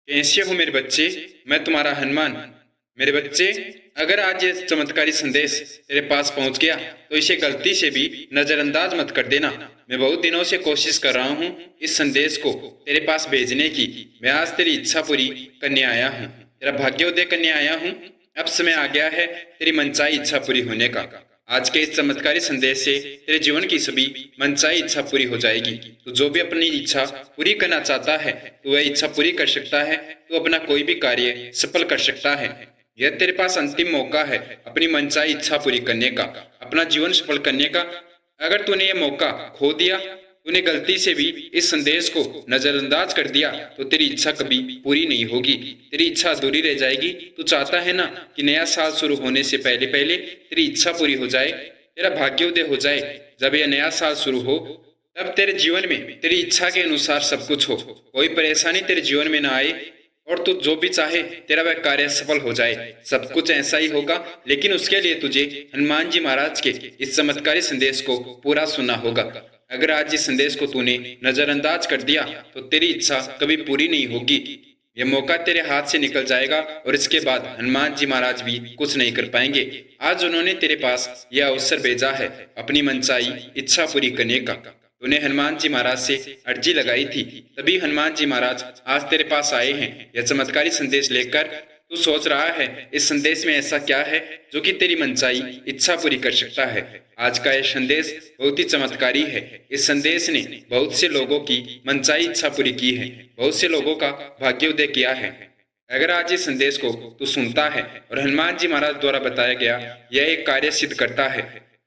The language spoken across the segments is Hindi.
कैसे हो मेरे बच्चे? मैं तुम्हारा हनुमान। मेरे बच्चे, अगर आज ये चमत्कारी संदेश तेरे पास पहुंच गया तो इसे गलती से भी नजरअंदाज मत कर देना। मैं बहुत दिनों से कोशिश कर रहा हूँ इस संदेश को तेरे पास भेजने की। मैं आज तेरी इच्छा पूरी करने आया हूँ, तेरा भाग्योदय करने आया हूँ। अब समय आ गया है तेरी मनचाही इच्छा पूरी होने का। आज के इस चमत्कारी संदेश से तेरे जीवन की सभी मनचाही इच्छा पूरी हो जाएगी। तू जो भी अपनी इच्छा पूरी करना चाहता है तू वह इच्छा पूरी कर सकता है। तू अपना कोई भी कार्य सफल कर सकता है। यह तेरे पास अंतिम मौका है अपनी मनचाही इच्छा पूरी करने का, अपना जीवन सफल करने का। अगर तूने ये मौका खो दिया, तूने गलती से भी इस संदेश को नजरअंदाज कर दिया तो तेरी इच्छा कभी पूरी नहीं होगी। तेरी इच्छा अधूरी रह जाएगी। तू चाहता है ना कि नया साल शुरू होने से पहले पहले तेरी इच्छा पूरी हो जाए, तेरा भाग्योदय हो जाए। जब यह नया साल शुरू हो तब तेरे जीवन में तेरी इच्छा के अनुसार सब कुछ हो, कोई परेशानी तेरे जीवन में ना आए और तू जो भी चाहे तेरा वह कार्य सफल हो जाए। सब कुछ ऐसा ही होगा, लेकिन उसके लिए तुझे हनुमान जी महाराज के इस चमत्कारी संदेश को पूरा सुनना होगा। अगर आज इस संदेश को तूने नजरअंदाज कर दिया तो तेरी इच्छा कभी पूरी नहीं होगी। यह मौका तेरे हाथ से निकल जाएगा और इसके बाद हनुमान जी महाराज भी कुछ नहीं कर पाएंगे। आज उन्होंने तेरे पास यह अवसर भेजा है अपनी मनचाही इच्छा पूरी करने का। तूने हनुमान जी महाराज से अर्जी लगाई थी, तभी हनुमान जी महाराज आज तेरे पास आए हैं यह चमत्कारी संदेश लेकर। तू सोच रहा है इस संदेश में ऐसा क्या है जो कि तेरी मनचाही इच्छा पूरी कर सकता है। आज का यह संदेश बहुत ही चमत्कारी है। इस संदेश ने बहुत से लोगों की मनचाही इच्छा पूरी की है, बहुत से लोगों का भाग्योदय किया है। अगर आज इस संदेश को तू सुनता है और हनुमान जी महाराज द्वारा बताया गया यह एक कार्य सिद्ध करता है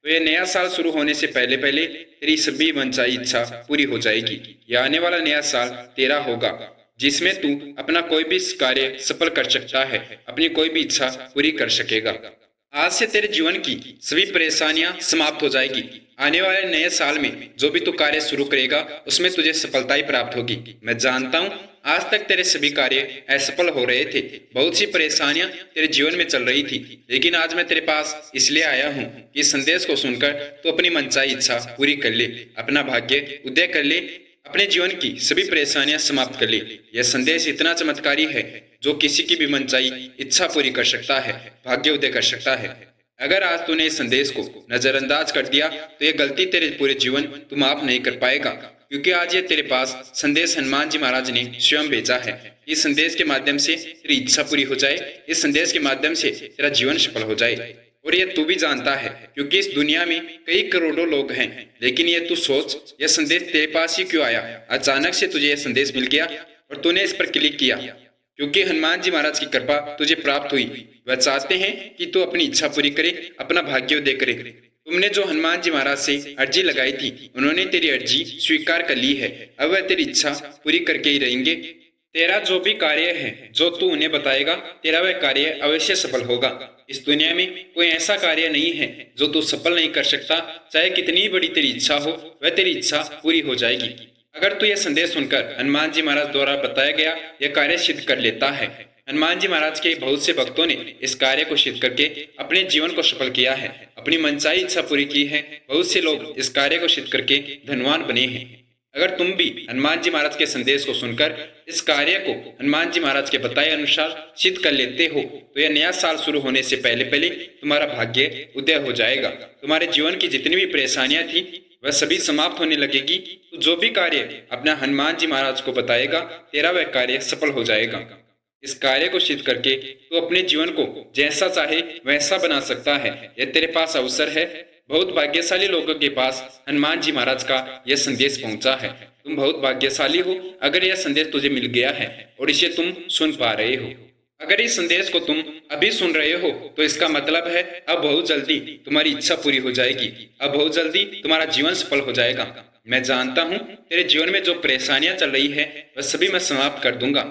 तो यह नया साल शुरू होने से पहले पहले तेरी सभी मनचाही इच्छा पूरी हो जाएगी। यह आने वाला नया साल तेरा होगा जिसमें तू अपना कोई भी कार्य सफल कर सकता है, अपनी कोई भी इच्छा पूरी कर सकेगा। आज से तेरे जीवन की सभी परेशानियां समाप्त हो जाएगी। आने वाले नए साल में जो भी तू कार्य शुरू करेगा उसमें तुझे सफलता ही प्राप्त होगी। मैं जानता हूँ आज तक तेरे सभी कार्य असफल हो रहे थे, बहुत सी परेशानियां तेरे जीवन में चल रही थी, लेकिन आज मैं तेरे पास इसलिए आया हूँ कि इस संदेश को सुनकर तू अपनी मनचाही इच्छा पूरी कर ले, अपना भाग्य उदय कर ले, अपने जीवन की सभी परेशानियां समाप्त कर ले। यह संदेश इतना चमत्कारी है जो किसी की भी मनचाही इच्छा पूरी कर सकता है, भाग्य उदय कर सकता है। अगर आज तूने इस संदेश को नजरअंदाज कर दिया तो यह गलती तेरे पूरे जीवन तू माफ नहीं कर पाएगा, क्योंकि आज ये तेरे पास संदेश हनुमान जी महाराज ने स्वयं भेजा है। इस संदेश के माध्यम से तेरी इच्छा पूरी हो जाए, इस संदेश के माध्यम से तेरा जीवन सफल हो जाए। और ये तू भी जानता है क्योंकि इस दुनिया में कई करोड़ों लोग हैं, लेकिन ये तू सोच यह संदेश तेरे पास ही क्यों आया? अचानक से तुझे यह संदेश मिल गया और तूने इस पर क्लिक किया क्योंकि हनुमान जी महाराज की कृपा तुझे प्राप्त हुई। वह चाहते हैं कि तू अपनी इच्छा पूरी करे, अपना भाग्योदय करे। तुमने जो हनुमान जी महाराज से अर्जी लगाई थी उन्होंने तेरी अर्जी स्वीकार कर ली है। अब वह तेरी इच्छा पूरी करके ही रहेंगे। तेरा जो भी कार्य है जो तू उन्हें बताएगा तेरा वह कार्य अवश्य सफल होगा। इस दुनिया में कोई ऐसा कार्य नहीं है जो तू सफल नहीं कर सकता, चाहे कितनी बड़ी तेरी इच्छा हो वह तेरी इच्छा पूरी हो जाएगी। अगर तू यह संदेश सुनकर हनुमान जी महाराज द्वारा बताया गया यह कार्य सिद्ध कर लेता है। हनुमान जी महाराज के बहुत से भक्तों ने इस कार्य को सिद्ध करके अपने जीवन को सफल किया है, अपनी मनचाही इच्छा पूरी की है। बहुत से लोग इस कार्य को सिद्ध करके धनवान बने हैं। अगर तुम भी हनुमान जी महाराज के संदेश को सुनकर इस कार्य को हनुमान जी महाराज के बताए अनुसार सिद्ध कर लेते हो तो यह नया साल शुरू होने से पहले पहले तुम्हारा भाग्य उदय हो जाएगा। तुम्हारे जीवन की जितनी भी परेशानियां थी वह सभी समाप्त होने लगेगी। तो जो भी कार्य अपना हनुमान जी महाराज को बताएगा तेरा वह कार्य सफल हो जाएगा। इस कार्य को सिद्ध करके तो अपने जीवन को जैसा चाहे वैसा बना सकता है। यह तेरे पास अवसर है। बहुत भाग्यशाली लोगों के पास हनुमान जी महाराज का यह संदेश पहुंचा है। तुम बहुत भाग्यशाली हो अगर यह संदेश तुझे मिल गया है और इसे तुम सुन पा रहे हो। अगर इस संदेश को तुम अभी सुन रहे हो तो इसका मतलब है अब बहुत जल्दी तुम्हारी इच्छा पूरी हो जाएगी, अब बहुत जल्दी तुम्हारा जीवन सफल हो जाएगा। मैं जानता हूँ तेरे जीवन में जो परेशानियां चल रही है वह सभी मैं समाप्त कर दूंगा,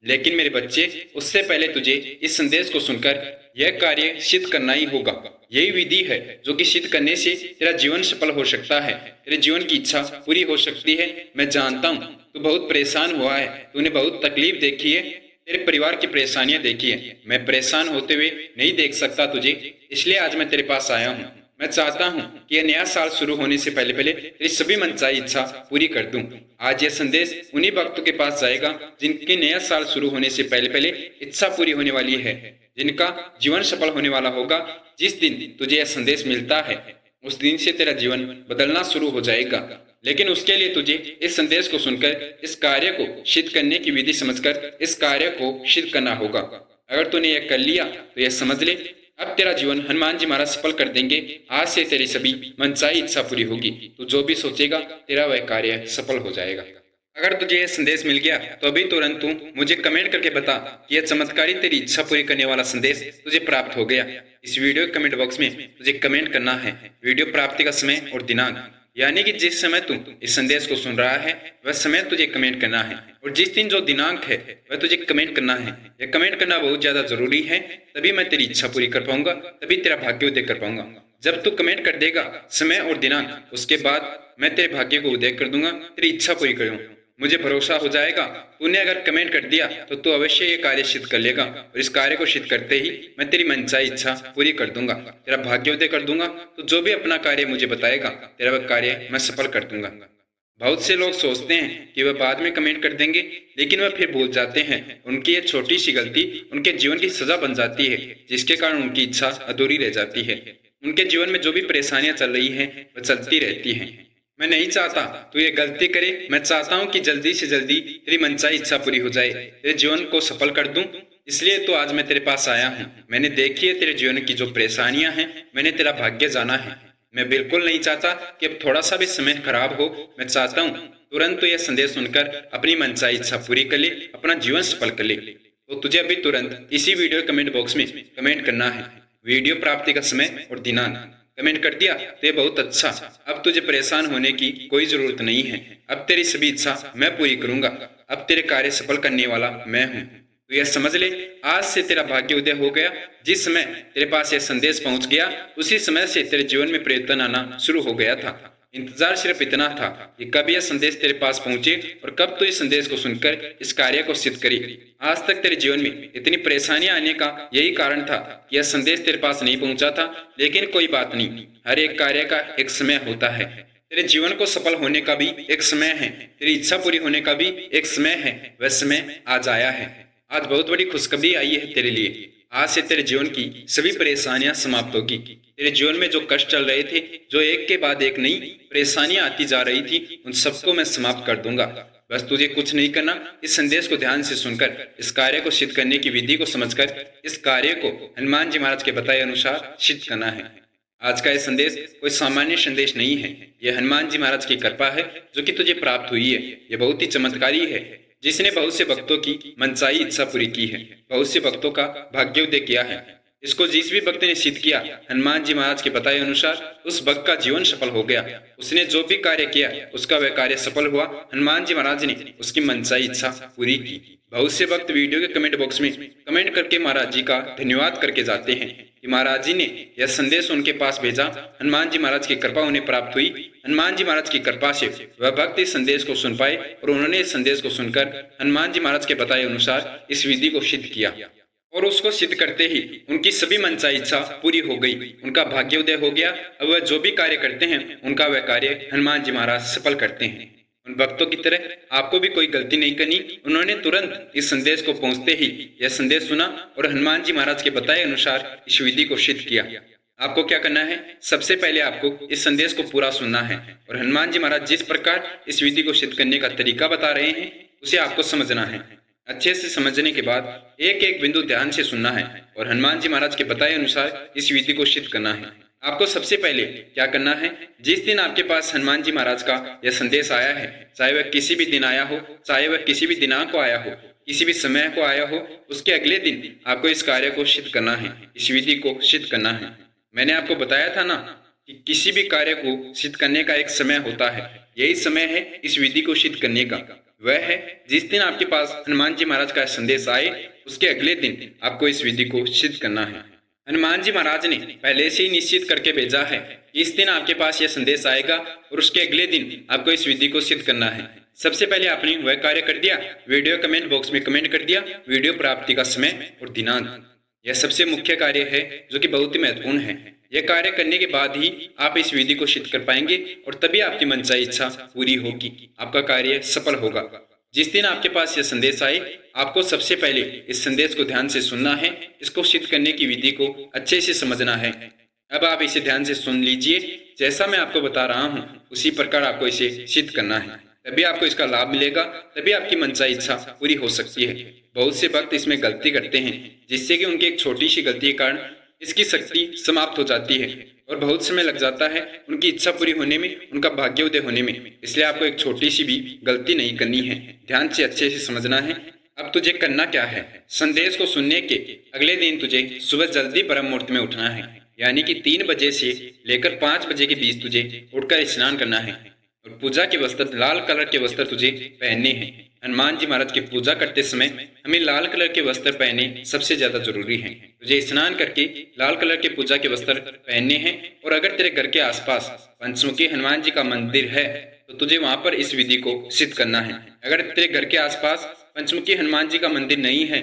लेकिन मेरे बच्चे उससे पहले तुझे इस संदेश को सुनकर यह कार्य सिद्ध करना ही होगा। यही विधि है जो कि सिद्ध करने से तेरा जीवन सफल हो सकता है, तेरे जीवन की इच्छा पूरी हो सकती है। मैं जानता हूँ तू बहुत परेशान हुआ है, तूने बहुत तकलीफ देखी है, तेरे परिवार की परेशानियां देखी है। मैं परेशान होते हुए नहीं देख सकता तुझे, इसलिए आज मैं तेरे पास आया हूँ। मैं चाहता हूँ कि यह नया साल शुरू होने से पहले पहले तेरी सभी मनचाही इच्छा पूरी कर दूं। आज यह संदेश उन्हीं भक्तों के पास जाएगा जिनकी नया साल शुरू होने से पहले पहले इच्छा पूरी होने वाली है, जिनका जीवन सफल होने वाला होगा। जिस दिन तुझे यह संदेश मिलता है उस दिन से तेरा जीवन बदलना शुरू हो जाएगा, लेकिन उसके लिए तुझे इस संदेश को सुनकर इस कार्य को सिद्ध करने की विधि समझकर इस कार्य को सिद्ध करना होगा। अगर तूने यह कर लिया तो यह समझ ले, अब तेरा जीवन हनुमान जी महाराज सफल कर देंगे। आज से तेरी सभी मनचाही इच्छा पूरी होगी। तू जो भी सोचेगा तेरा वह कार्य सफल हो जाएगा। अगर तुझे यह संदेश मिल गया तो अभी तुरंत तू मुझे कमेंट करके बता कि यह चमत्कारी तेरी इच्छा पूरी करने वाला संदेश तुझे प्राप्त हो गया। इस वीडियो के कमेंट बॉक्स में तुझे कमेंट करना है वीडियो प्राप्ति का समय और दिनांक, यानी कि जिस समय तू इस संदेश को सुन रहा है वह समय तुझे कमेंट करना है, और जिस दिन जो दिनांक है वह तुझे कमेंट करना है। यह कमेंट करना बहुत ज्यादा जरूरी है, तभी मैं तेरी इच्छा पूरी कर पाऊंगा, तभी तेरा भाग्योदय कर पाऊंगा। जब तू कमेंट कर देगा समय और दिनांक, उसके बाद मैं तेरे भाग्य को उदय कर दूंगा, तेरी इच्छा पूरी करूंगा। मुझे भरोसा हो जाएगा तूने अगर कमेंट कर दिया तो तू अवश्य ये कार्य सिद्ध कर लेगा, और इस कार्य को सिद्ध करते ही मैं तेरी मनचाही इच्छा पूरी कर दूंगा, तेरा भाग्योदय कर दूंगा। तो जो भी अपना कार्य मुझे बताएगा तेरा वह कार्य मैं सफल कर दूंगा। बहुत से लोग सोचते हैं कि वह बाद में कमेंट कर देंगे, लेकिन वह फिर भूल जाते हैं। उनकी ये छोटी सी गलती उनके जीवन की सजा बन जाती है, जिसके कारण उनकी इच्छा अधूरी रह जाती है। उनके जीवन में जो भी परेशानियां चल रही हैं वह चलती रहती हैं। मैं नहीं चाहता तू ये गलती करे। मैं चाहता हूँ कि जल्दी से जल्दी तेरी मनचाही इच्छा पूरी हो जाए, तेरे जीवन को सफल कर दूं। इसलिए तो आज मैं तेरे पास आया हूँ। मैंने देखी है तेरे जीवन की जो परेशानियां हैं, मैंने तेरा भाग्य जाना है। मैं बिल्कुल नहीं चाहता कि अब थोड़ा सा भी समय खराब हो। मैं चाहता हूँ तुरंत तो यह संदेश सुनकर अपनी मनचाही इच्छा पूरी कर ले, अपना जीवन सफल कर ले। तो तुझे अभी तुरंत इसी वीडियो कमेंट बॉक्स में कमेंट करना है वीडियो प्राप्ति का समय और दिनांक। कमेंट कर दिया तो ये बहुत अच्छा। अब तुझे परेशान होने की कोई जरूरत नहीं है। अब तेरी सभी इच्छा मैं पूरी करूंगा। अब तेरे कार्य सफल करने वाला मैं हूँ। तो यह समझ ले, आज से तेरा भाग्य उदय हो गया। जिस समय तेरे पास यह संदेश पहुंच गया उसी समय से तेरे जीवन में परिवर्तन आना शुरू हो गया था। इंतजार सिर्फ इतना था कि कब यह संदेश तेरे पास पहुंचे और कब तो इस संदेश को सुनकर इस कार्य को सिद्ध करी। आज तक तेरे जीवन में इतनी परेशानियां आने का यही कारण था कि यह संदेश तेरे पास नहीं पहुंचा था। लेकिन कोई बात नहीं, हर एक कार्य का एक समय होता है। तेरे जीवन को सफल होने का भी एक समय है, तेरी इच्छा पूरी होने का भी एक समय है। वह समय आज आया है। आज बहुत बड़ी खुशखबरी आई है तेरे लिए। आज से तेरे जीवन की सभी परेशानियां समाप्त होगी। तेरे जीवन में जो कष्ट चल रहे थे, जो एक के बाद एक नई परेशानियां आती जा रही थी, उन सबको मैं समाप्त कर दूंगा। बस तुझे कुछ नहीं करना, इस संदेश को ध्यान से सुनकर इस कार्य को सिद्ध करने की विधि को समझकर इस कार्य को हनुमान जी महाराज के बताए अनुसार सिद्ध करना है। आज का यह संदेश कोई सामान्य संदेश नहीं है। यह हनुमान जी महाराज की कृपा है जो कि तुझे प्राप्त हुई है। यह बहुत ही चमत्कारी है, जिसने बहुत से भक्तों की मनचाही इच्छा पूरी की है, बहुत से भक्तों का भाग्योदय किया है। इसको जिस भी भक्त ने सिद्ध किया हनुमान जी महाराज के बताए अनुसार, उस भक्त का जीवन सफल हो गया। उसने जो भी कार्य किया उसका वह कार्य सफल हुआ। हनुमान जी महाराज ने उसकी मनचाही इच्छा पूरी की। बहुत से भक्त वीडियो के कमेंट बॉक्स में कमेंट करके महाराज जी का धन्यवाद करके जाते हैं कि महाराज जी ने यह संदेश उनके पास भेजा, हनुमान जी महाराज की कृपा उन्हें प्राप्त हुई। हनुमान जी महाराज की कृपा से वह भक्त इस संदेश को सुन पाए और उन्होंने इस संदेश को सुनकर हनुमान जी महाराज के बताए अनुसार इस विधि को सिद्ध किया, और उसको सिद्ध करते ही उनकी सभी मनचाही इच्छा पूरी हो गई। उनका भाग्योदय हो गया। अब वह जो भी कार्य करते हैं उनका वह कार्य हनुमान जी महाराज सफल करते हैं। उन भक्तों की तरह आपको भी कोई गलती नहीं करनी। उन्होंने तुरंत इस संदेश को पहुंचते ही यह संदेश सुना और हनुमान जी महाराज के बताए अनुसार इस विधि को सिद्ध किया। आपको क्या करना है, सबसे पहले आपको इस संदेश को पूरा सुनना है और हनुमान जी महाराज जिस प्रकार इस विधि को सिद्ध करने का तरीका बता रहे हैं उसे आपको समझना है। अच्छे से समझने के बाद एक एक बिंदु ध्यान से सुनना है और हनुमान जी महाराज के बताए अनुसार इस विधि को सिद्ध करना है। आपको सबसे पहले क्या करना है, जिस दिन आपके पास हनुमान जी महाराज का यह संदेश आया है, चाहे वह किसी भी दिन आया हो, चाहे वह किसी भी दिनांक को आया हो, किसी भी समय को आया हो, उसके अगले दिन आपको इस कार्य को सिद्ध करना है, इस विधि को सिद्ध करना है। मैंने आपको बताया था ना कि किसी भी कार्य को सिद्ध करने का एक समय होता है। यही समय है इस विधि को सिद्ध करने का। वह है जिस दिन आपके पास हनुमान जी महाराज का संदेश आए उसके अगले दिन आपको इस विधि को सिद्ध करना है। हनुमान जी महाराज ने पहले से ही निश्चित करके भेजा है कि इस दिन आपके पास यह संदेश आएगा और उसके अगले दिन आपको इस विधि को सिद्ध करना है। सबसे पहले आपने वह कार्य कर दिया, वीडियो कमेंट बॉक्स में कमेंट कर दिया वीडियो प्राप्ति का समय और दिनांक। यह सबसे मुख्य कार्य है जो कि बहुत ही महत्वपूर्ण है। यह कार्य करने के बाद ही आप इस विधि को सिद्ध कर पाएंगे और तभी आपकी मनचाही इच्छा पूरी होगी, आपका कार्य सफल होगा। जिस दिन आपके पास यह संदेश आए, आपको सबसे पहले इस संदेश को ध्यान से सुनना है, इसको सिद्ध करने की विधि को अच्छे से समझना है। अब आप इसे ध्यान से सुन लीजिए, जैसा मैं आपको बता रहा हूँ उसी प्रकार आपको इसे सिद्ध करना है, तभी आपको इसका लाभ मिलेगा, तभी आपकी मनचाही इच्छा पूरी हो सकती है। बहुत से भक्त इसमें गलती करते हैं, जिससे कि उनकी एक छोटी सी गलती के कारण इसकी शक्ति समाप्त हो जाती है और बहुत समय लग जाता है उनकी इच्छा पूरी होने में, उनका भाग्योदय होने में। इसलिए आपको एक छोटी सी भी गलती नहीं करनी है, ध्यान से अच्छे से समझना है। अब तुझे करना क्या है, संदेश को सुनने के अगले दिन तुझे सुबह जल्दी ब्रह्म मुहूर्त में उठना है, यानी कि 3 बजे से लेकर 5 बजे के बीच तुझे उठकर स्नान करना है और पूजा के वस्त्र, लाल कलर के वस्त्र तुझे पहनने हैं। हनुमान जी महाराज की पूजा करते समय हमें लाल कलर के वस्त्र पहने सबसे ज्यादा जरूरी है। तुझे स्नान करके लाल कलर के पूजा के वस्त्र पहनने हैं और अगर तेरे घर के आसपास पंचमुखी हनुमान जी का मंदिर है तो तुझे वहां पर इस विधि को सिद्ध करना है। अगर तेरे घर के आसपास पंचमुखी हनुमान जी का मंदिर नहीं है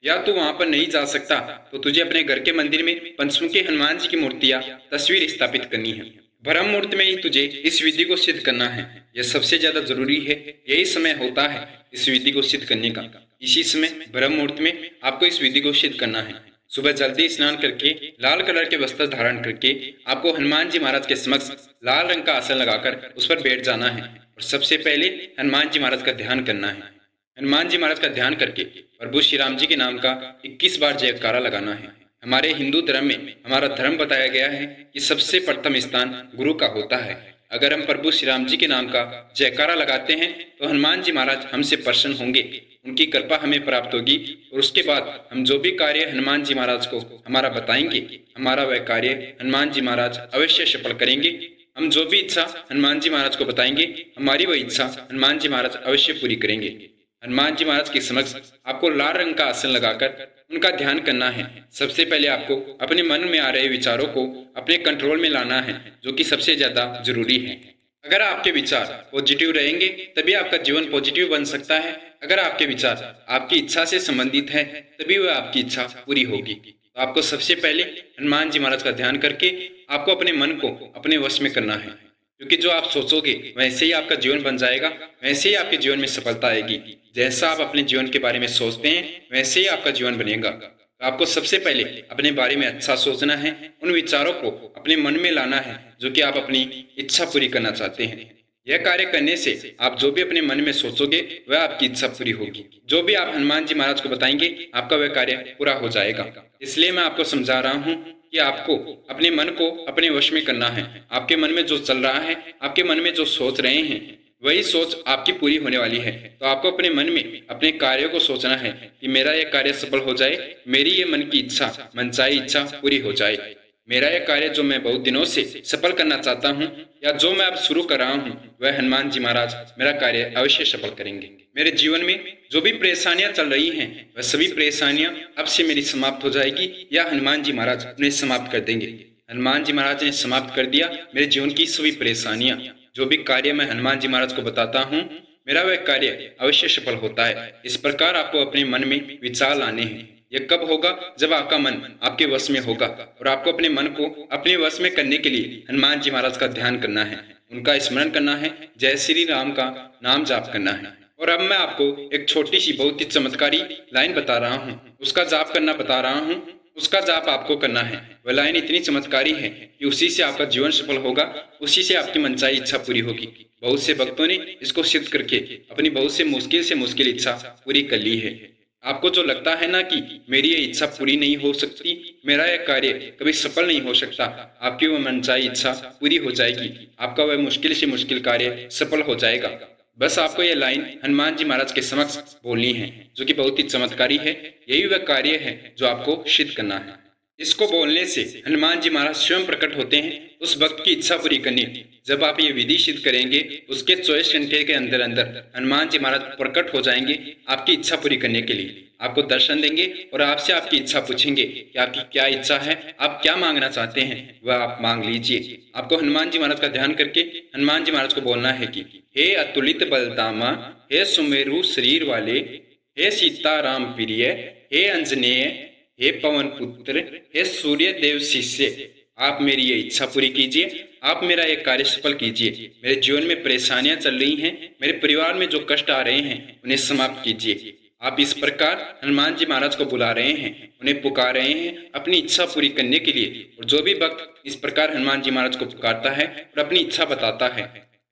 या तू वहां पर नहीं जा सकता तो तुझे अपने घर के मंदिर में पंचमुखी हनुमान जी की मूर्तियां, तस्वीर स्थापित करनी है। ब्रह्म मुहूर्त में ही तुझे इस विधि को सिद्ध करना है, यह सबसे ज्यादा जरूरी है। यही समय होता है इस विधि को सिद्ध करने का, इसी समय ब्रह्म मुहूर्त में आपको इस विधि को सिद्ध करना है। सुबह जल्दी स्नान करके लाल कलर के वस्त्र धारण करके आपको हनुमान जी महाराज के समक्ष लाल रंग का आसन लगाकर उस पर बैठ जाना है और सबसे पहले हनुमान जी महाराज का ध्यान करना है। हनुमान जी महाराज का ध्यान करके प्रभु श्री राम जी के नाम का 21 बार जयकारा लगाना है। हमारे हिंदू धर्म में हमारा धर्म बताया गया है कि सबसे प्रथम स्थान गुरु का होता है। अगर हम प्रभु श्री राम जी के नाम का जयकारा लगाते हैं तो हनुमान जी महाराज हमसे प्रसन्न होंगे, उनकी कृपा हमें प्राप्त होगी और उसके बाद हम जो भी कार्य हनुमान जी महाराज को हमारा बताएंगे, हमारा वह कार्य हनुमान जी महाराज अवश्य सफल करेंगे। हम जो भी इच्छा हनुमान जी महाराज को बताएंगे, हमारी वह इच्छा हनुमान जी महाराज अवश्य पूरी करेंगे। हनुमान जी महाराज के समक्ष आपको लाल रंग का आसन लगाकर उनका ध्यान करना है। सबसे पहले आपको अपने मन में आ रहे विचारों को अपने कंट्रोल में लाना है, जो कि सबसे ज्यादा जरूरी है। अगर आपके विचार पॉजिटिव रहेंगे तभी आपका जीवन पॉजिटिव बन सकता है। अगर आपके विचार आपकी इच्छा से संबंधित है तभी वह आपकी इच्छा पूरी होगी। तो आपको सबसे पहले हनुमान जी महाराज का ध्यान करके आपको अपने मन को अपने वश में करना है, क्योंकि जो आप सोचोगे वैसे ही आपका जीवन बन जाएगा, वैसे ही आपके जीवन में सफलता आएगी। जैसा आप अपने जीवन के बारे में सोचते हैं वैसे ही आपका जीवन बनेगा। तो आपको सबसे पहले अपने बारे में अच्छा सोचना है, उन विचारों को अपने मन में लाना है जो कि आप अपनी इच्छा पूरी करना चाहते हैं। यह कार्य करने से आप जो भी अपने मन में सोचोगे वह आपकी इच्छा पूरी होगी। जो भी आप हनुमान जी महाराज को बताएंगे आपका वह कार्य पूरा हो जाएगा। इसलिए मैं आपको समझा रहा हूँ कि आपको अपने मन को अपने वश में करना है। आपके मन में जो चल रहा है, आपके मन में जो सोच रहे हैं, वही सोच आपकी पूरी होने वाली है। तो आपको अपने मन में अपने कार्यों को सोचना है कि मेरा यह कार्य सफल हो जाए, मेरी ये मन की इच्छा, मनचाही इच्छा पूरी हो जाए। मेरा यह कार्य जो मैं बहुत दिनों से सफल करना चाहता हूँ या जो मैं अब शुरू कर रहा हूँ, वह हनुमान जी महाराज मेरा कार्य अवश्य सफल करेंगे। मेरे जीवन में जो भी परेशानियां चल रही हैं, वह सभी परेशानियां अब से मेरी समाप्त हो जाएगी या हनुमान जी महाराज उन्हें समाप्त कर देंगे। हनुमान जी महाराज ने समाप्त कर दिया मेरे जीवन की सभी परेशानियां। जो भी कार्य मैं हनुमान जी महाराज को बताता हूँ, मेरा वह कार्य अवश्य सफल होता है। इस प्रकार आपको अपने मन में विचार लाने हैं। यह कब होगा? जब आपका मन आपके वश में होगा और आपको अपने मन को अपने वश में करने के लिए हनुमान जी महाराज का ध्यान करना है, उनका स्मरण करना है, जय श्री राम का नाम जाप करना है। और अब मैं आपको एक छोटी सी बहुत ही चमत्कारी लाइन बता रहा हूँ, उसका जाप करना बता रहा हूँ। उसका जाप आपको करना है। वह लाइन इतनी चमत्कारी है कि उसी से आपका जीवन सफल होगा, उसी से आपकी मनचाही इच्छा पूरी होगी। बहुत से भक्तों ने इसको सिद्ध करके अपनी बहुत से मुश्किल इच्छा पूरी कर ली है। आपको जो लगता है ना कि मेरी ये इच्छा पूरी नहीं हो सकती, मेरा यह कार्य कभी सफल नहीं हो सकता, आपकी वह मनचाही इच्छा पूरी हो जाएगी, आपका वह मुश्किल से मुश्किल कार्य सफल हो जाएगा। बस आपको यह लाइन हनुमान जी महाराज के समक्ष बोलनी है, जो कि बहुत ही चमत्कारी है। यही वह कार्य है जो आपको सिद्ध करना है। इसको बोलने से हनुमान जी महाराज स्वयं प्रकट होते हैं उस भक्त की इच्छा पूरी करने। जब आप ये विधि सिद्ध करेंगे, उसके 24 घंटे के अंदर अंदर हनुमान जी महाराज प्रकट हो जाएंगे आपकी इच्छा पूरी करने के लिए। आपको दर्शन देंगे और आपसे आपकी इच्छा पूछेंगे कि आपकी क्या इच्छा है, आप क्या मांगना चाहते हैं, वह आप मांग लीजिए। आपको हनुमान जी महाराज का ध्यान करके हनुमान जी महाराज को बोलना है कि हे अतुलित बलधामा, हे सुमेरु शरीर वाले, हे सीताराम प्रिय, हे अंजनेय, हे पवन पुत्र, हे सूर्य देव शिष्य, आप मेरी ये इच्छा पूरी कीजिए, आप मेरा ये कार्य सफल कीजिए। मेरे जीवन में परेशानियां चल रही हैं, मेरे परिवार में जो कष्ट आ रहे हैं उन्हें समाप्त कीजिए। आप इस प्रकार हनुमान जी महाराज को बुला रहे हैं, उन्हें पुकार रहे हैं अपनी इच्छा पूरी करने के लिए। और जो भी भक्त इस प्रकार हनुमान जी महाराज को पुकारता है और अपनी इच्छा बताता है,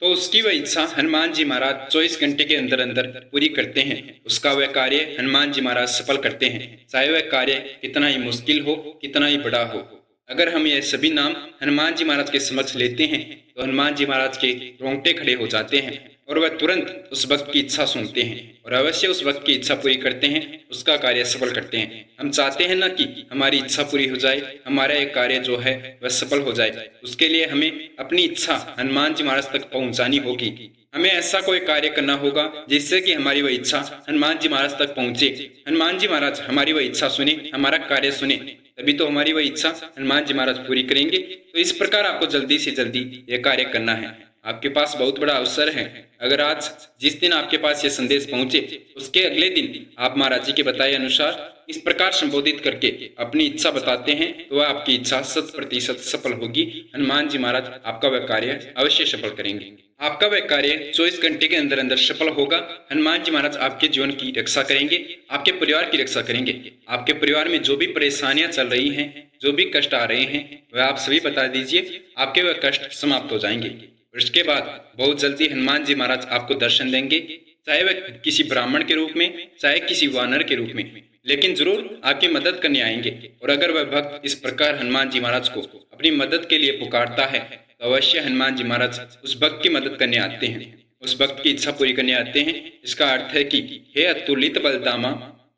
तो उसकी वह इच्छा हनुमान जी महाराज 24 घंटे के अंदर अंदर पूरी करते हैं। उसका वह कार्य हनुमान जी महाराज सफल करते हैं, चाहे वह कार्य कितना ही मुश्किल हो, कितना ही बड़ा हो। अगर हम ये सभी नाम हनुमान जी महाराज के समक्ष लेते हैं तो हनुमान जी महाराज के रोंगटे खड़े हो जाते हैं और वह तुरंत उस भक्त की इच्छा सुनते हैं और अवश्य उस भक्त की इच्छा पूरी करते हैं, उसका कार्य सफल करते हैं। हम चाहते हैं ना कि हमारी इच्छा पूरी हो जाए, हमारा एक कार्य जो है वह सफल हो जाए। उसके लिए हमें अपनी इच्छा हनुमान जी महाराज तक पहुंचानी होगी। हमें ऐसा कोई कार्य करना होगा जिससे कि हमारी वह इच्छा हनुमान जी महाराज तक पहुंचे। हनुमान जी महाराज हमारी वह इच्छा सुने, हमारा कार्य सुने, तभी तो हमारी वह इच्छा हनुमान जी महाराज पूरी करेंगे। तो इस प्रकार आपको जल्दी से जल्दी यह कार्य करना है। आपके पास बहुत बड़ा अवसर है। अगर आज जिस दिन आपके पास ये संदेश पहुंचे उसके अगले दिन आप महाराज जी के बताए अनुसार इस प्रकार संबोधित करके अपनी इच्छा बताते हैं तो वह आपकी इच्छा 100% सफल होगी। हनुमान जी महाराज आपका वह कार्य अवश्य सफल करेंगे। आपका वह कार्य 24 घंटे के अंदर अंदर सफल होगा। हनुमान जी महाराज आपके जीवन की रक्षा करेंगे, आपके परिवार की रक्षा करेंगे। आपके परिवार में जो भी परेशानियां चल रही हैं, जो भी कष्ट आ रहे हैं, वह आप सभी बता दीजिए, आपके वह कष्ट समाप्त हो जाएंगे। उसके बाद बहुत जल्दी हनुमान जी महाराज आपको दर्शन देंगे, चाहे वह किसी ब्राह्मण के रूप में, चाहे किसी वानर के रूप में, लेकिन जरूर आपकी मदद करने आएंगे। और अगर वह भक्त इस प्रकार हनुमान जी महाराज को अपनी मदद के लिए पुकारता है तो अवश्य हनुमान जी महाराज उस भक्त की मदद करने आते हैं, उस भक्त की इच्छा पूरी करने आते हैं। इसका अर्थ है कि हे अतुलित बलधामा,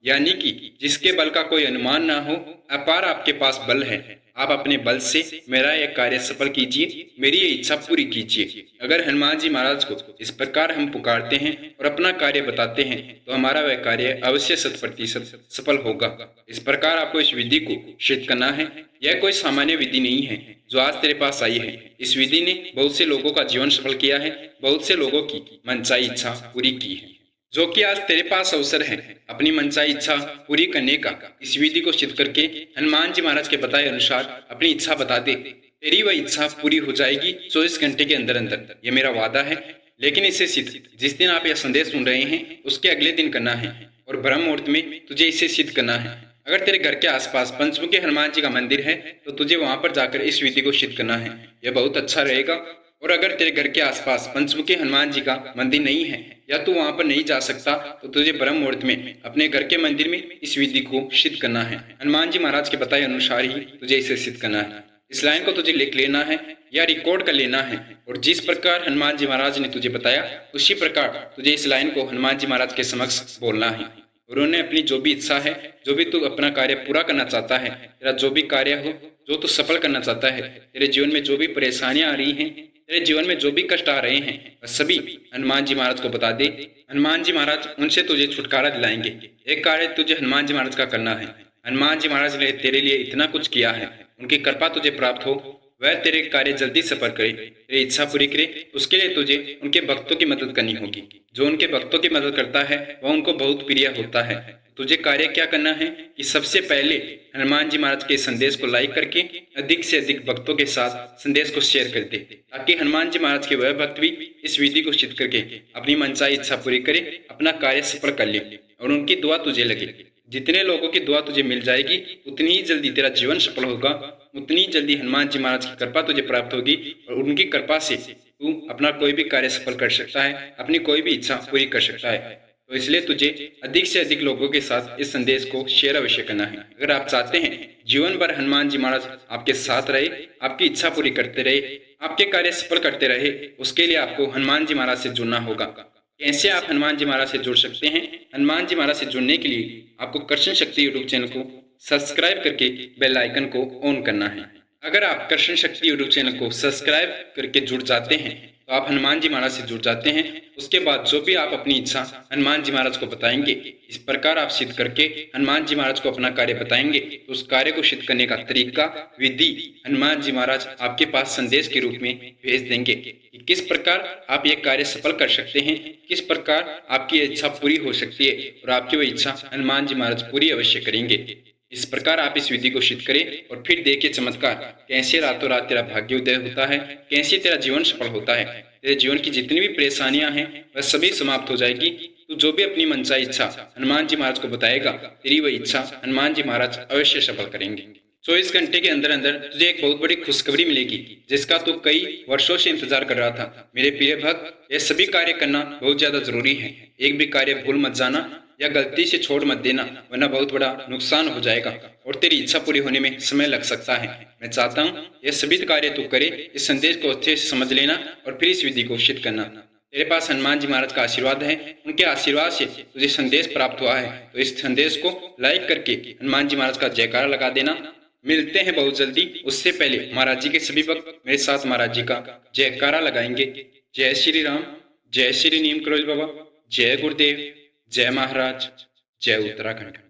यानी कि जिसके बल का कोई अनुमान ना हो, अपार आपके पास बल है। आप अपने बल से मेरा यह कार्य सफल कीजिए, मेरी ये इच्छा पूरी कीजिए। अगर हनुमान जी महाराज को इस प्रकार हम पुकारते हैं और अपना कार्य बताते हैं तो हमारा वह कार्य अवश्य 100% सफल होगा। इस प्रकार आपको इस विधि को सिद्ध करना है। यह कोई सामान्य विधि नहीं है जो आज तेरे पास आई है। इस विधि ने बहुत से लोगों का जीवन सफल किया है, बहुत से लोगों की मनचाही इच्छा पूरी की है। जो कि आज तेरे पास अवसर है अपनी मनचाही इच्छा पूरी करने का, इस विधि को सिद्ध करके हनुमान जी महाराज के बताए अनुसार अपनी इच्छा बता दे, तेरी वह इच्छा पूरी हो जाएगी 24 घंटे के अंदर अंदर। यह मेरा वादा है। लेकिन इसे सिद्ध जिस दिन आप यह संदेश सुन रहे हैं उसके अगले दिन करना है और ब्रह्म मुहूर्त में तुझे इसे सिद्ध करना है। अगर तेरे घर के आसपास पंचमुखी हनुमान जी का मंदिर है तो तुझे वहां पर जाकर इस विधि को सिद्ध करना है, यह बहुत अच्छा रहेगा। और अगर तेरे घर के आसपास पंचमुखी हनुमान जी का मंदिर नहीं है या तू वहां पर नहीं जा सकता तो तुझे ब्रह्म मुहूर्त में अपने घर के मंदिर में इस विधि को सिद्ध करना है। हनुमान जी महाराज के बताए अनुसार ही तुझे इसे सिद्ध करना है। इस लाइन को तुझे लिख लेना है या रिकॉर्ड कर लेना है और जिस प्रकार हनुमान जी महाराज ने तुझे बताया उसी प्रकार तुझे इस लाइन को हनुमान जी महाराज के समक्ष बोलना है। उन्होंने अपनी जो भी इच्छा है, जो भी तू अपना कार्य पूरा करना चाहता है, तेरा जो भी कार्य हो, जो तू सफल करना चाहता है, तेरे जीवन में जो भी परेशानियां आ रही हैं, तेरे जीवन में जो भी कष्ट आ रहे हैं, वह सभी हनुमान जी महाराज को बता दे। हनुमान जी महाराज उनसे तुझे छुटकारा दिलाएंगे। एक कार्य तुझे हनुमान जी महाराज का करना है। हनुमान जी महाराज ने तेरे लिए इतना कुछ किया है, उनकी कृपा तुझे प्राप्त हो, वह तेरे कार्य जल्दी सफल करे, तेरी इच्छा पूरी करे। उसके लिए तुझे उनके भक्तों की मदद करनी होगी। जो उनके भक्तों की मदद करता है वह उनको बहुत प्रिय होता है। तुझे कार्य क्या करना है कि सबसे पहले हनुमान जी महाराज के संदेश को लाइक करके अधिक से अधिक भक्तों के साथ संदेश को शेयर कर दे, ताकि हनुमान जी महाराज के वह भक्त भी इस विधि को सिद्ध करके अपनी मनचाही इच्छा पूरी करे, अपना कार्य सफल कर ले और उनकी दुआ तुझे लगे। जितने लोगों की दुआ तुझे मिल जाएगी उतनी ही जल्दी तेरा जीवन सफल होगा, उतनी जल्दी हनुमान जी महाराज की कृपा तुझे प्राप्त होगी और उनकी कृपा से तू अपना कोई भी कार्य सफल कर सकता है, अपनी कोई भी इच्छा पूरी कर सकता है। तो इसलिए तुझे अधिक से अधिक लोगों के साथ इस संदेश को शेयर अवश्य करना है। अगर आप चाहते हैं जीवन भर हनुमान जी महाराज आपके साथ रहे, आपकी इच्छा पूरी करते रहे, आपके कार्य सफल करते रहे, उसके लिए आपको हनुमान जी महाराज से जुड़ना होगा। कैसे आप हनुमान जी महाराज से जुड़ सकते हैं? हनुमान जी महाराज से जुड़ने के लिए आपको कृष्ण शक्ति यूट्यूब चैनल को सब्सक्राइब करके बेल आइकन को ऑन करना है। अगर आप कृष्ण शक्ति यूट्यूब चैनल को सब्सक्राइब करके जुड़ जाते हैं तो आप हनुमान जी महाराज से जुड़ जाते हैं। उसके बाद जो भी आप अपनी इच्छा हनुमान जी महाराज को बताएंगे, इस प्रकार आप सिद्ध करके हनुमान जी महाराज को अपना कार्य बताएंगे तो उस कार्य को सिद्ध करने का तरीका, विधि हनुमान जी महाराज आपके पास संदेश के रूप में भेज देंगे कि किस प्रकार आप ये कार्य सफल कर सकते हैं, किस प्रकार आपकी इच्छा पूरी हो सकती है और आपकी वह इच्छा हनुमान जी महाराज पूरी अवश्य करेंगे। इस प्रकार आप इस विधि को सिद्ध करें और फिर देखिए चमत्कार, कैसे रातों रात तेरा भाग्य उदय होता है, कैसे तेरा जीवन सफल होता है। तेरे जीवन की जितनी भी परेशानियां हैं वह सभी समाप्त हो जाएगी। तू जो भी अपनी मनचाही इच्छा हनुमान जी महाराज को बताएगा, तेरी वह इच्छा हनुमान जी महाराज अवश्य सफल करेंगे। 24 घंटे के अंदर अंदर तुझे एक बहुत बड़ी खुशखबरी मिलेगी, जिसका तू कई वर्षों से इंतजार कर रहा था। मेरे प्रिय भक्त, यह सभी कार्य करना बहुत ज्यादा जरूरी है। एक भी कार्य भूल मत जाना या गलती से छोड़ मत देना, वरना बहुत बड़ा नुकसान हो जाएगा और तेरी इच्छा पूरी होने में समय लग सकता है। मैं चाहता हूँ यह सभी कार्य तू करे। इस संदेश को अच्छे से समझ लेना और फिर इस विधि को सिद्ध करना। तेरे पास हनुमान जी महाराज का आशीर्वाद है, उनके आशीर्वाद से तुझे संदेश प्राप्त हुआ है, तो इस संदेश को लाइक करके हनुमान जी महाराज का जयकारा लगा देना। मिलते हैं बहुत जल्दी। उससे पहले महाराज जी के सभी भक्त मेरे साथ महाराज जी का जयकारा लगाएंगे। जय श्री राम, जय श्री नीम करोल बाबा, जय गुरुदेव, जय महाराज, जय उत्तराखंड।